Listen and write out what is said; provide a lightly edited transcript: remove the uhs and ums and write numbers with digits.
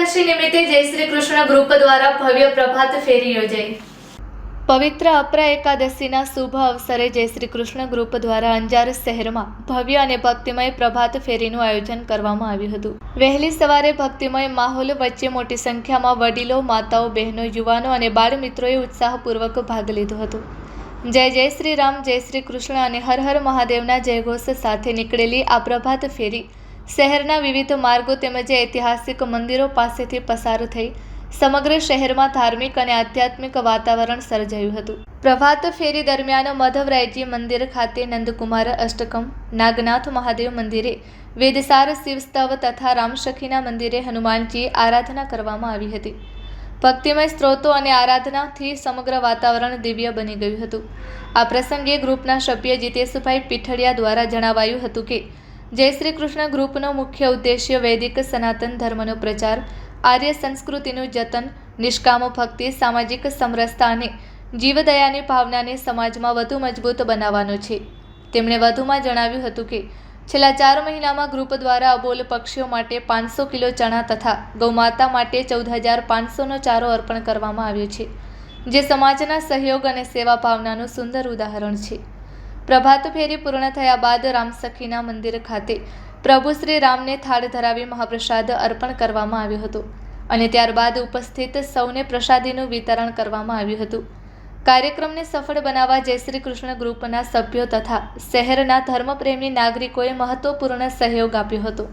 એકાદશી નિમિત્તે જય શ્રી કૃષ્ણ ગ્રુપ દ્વારા ભવ્ય પ્રભાત ફેરી યોજાઈ। પવિત્ર અપરા એકાદશીના શુભ અવસરે જય શ્રી કૃષ્ણ ગ્રુપ દ્વારા અંજાર શહેરમાં ભવ્ય અને ભક્તિમય પ્રભાત ફેરીનું આયોજન કરવામાં આવ્યું હતું। વહેલી સવારે ભક્તિમય માહોલ વચ્ચે મોટી સંખ્યામાં વડીલો, માતાઓ, બહેનો, યુવાનો અને બાળ મિત્રોએ ઉત્સાહપૂર્વક ભાગ લીધો હતો। જય જય શ્રી રામ, જય શ્રી કૃષ્ણ અને હર હર મહાદેવના જયઘોષ સાથે નીકળેલી આ પ્રભાત ફેરી શહેરના વિવિધ માર્ગો તેમજ ઐતિહાસિક મંદિરો પાસેથી પસાર થઈ સમગ્ર શહેરમાં ધાર્મિક અને આધ્યાત્મિક વાતાવરણ સર્જાયું હતું। પ્રભાત ફેરી દરમિયાન મધવરાયજી મંદિર ખાતે નંદકુમાર અષ્ટકમ, નાગનાથ મહાદેવ મંદિરે વેદસાર શિવસ્તવ તથા રામસખીના મંદિરે હનુમાનજી આરાધના કરવામાં આવી હતી। ભક્તિમય સ્ત્રોતો અને આરાધનાથી સમગ્ર વાતાવરણ દિવ્ય બની ગયું હતું। આ પ્રસંગે ગ્રુપના સભ્ય જીતેશભાઈ પીઠડિયા દ્વારા જણાવાયું હતું કે જય શ્રી કૃષ્ણ ગ્રુપનો મુખ્ય ઉદ્દેશ્ય વૈદિક સનાતન ધર્મનો પ્રચાર, આર્ય સંસ્કૃતિનું જતન, નિષ્કામ ભક્તિ, સામાજિક સમરસતા અને જીવદયાની ભાવનાને સમાજમાં વધુ મજબૂત બનાવવાનો છે। તેમણે વધુમાં જણાવ્યું હતું કે છેલ્લા 4 મહિનામાં ગ્રુપ દ્વારા અબોલ પક્ષીઓ માટે 500 કિલો ચણા તથા ગૌમાતા માટે 14,500નો ચારો અર્પણ કરવામાં આવ્યો છે, જે સમાજના સહયોગ અને સેવા ભાવનાનું સુંદર ઉદાહરણ છે। પ્રભાત ફેરી પૂર્ણ થયા બાદ રામસખીના મંદિર ખાતે પ્રભુ શ્રી રામને થાળ ધરાવી મહાપ્રસાદ અર્પણ કરવામાં આવ્યો હતો અને ત્યારબાદ ઉપસ્થિત સૌને પ્રસાદીનું વિતરણ કરવામાં આવ્યું હતું। કાર્યક્રમને સફળ બનાવવા જય શ્રી કૃષ્ણ ગ્રુપના સભ્યો તથા શહેરના ધર્મપ્રેમી નાગરિકોએ મહત્વપૂર્ણ સહયોગ આપ્યો હતો।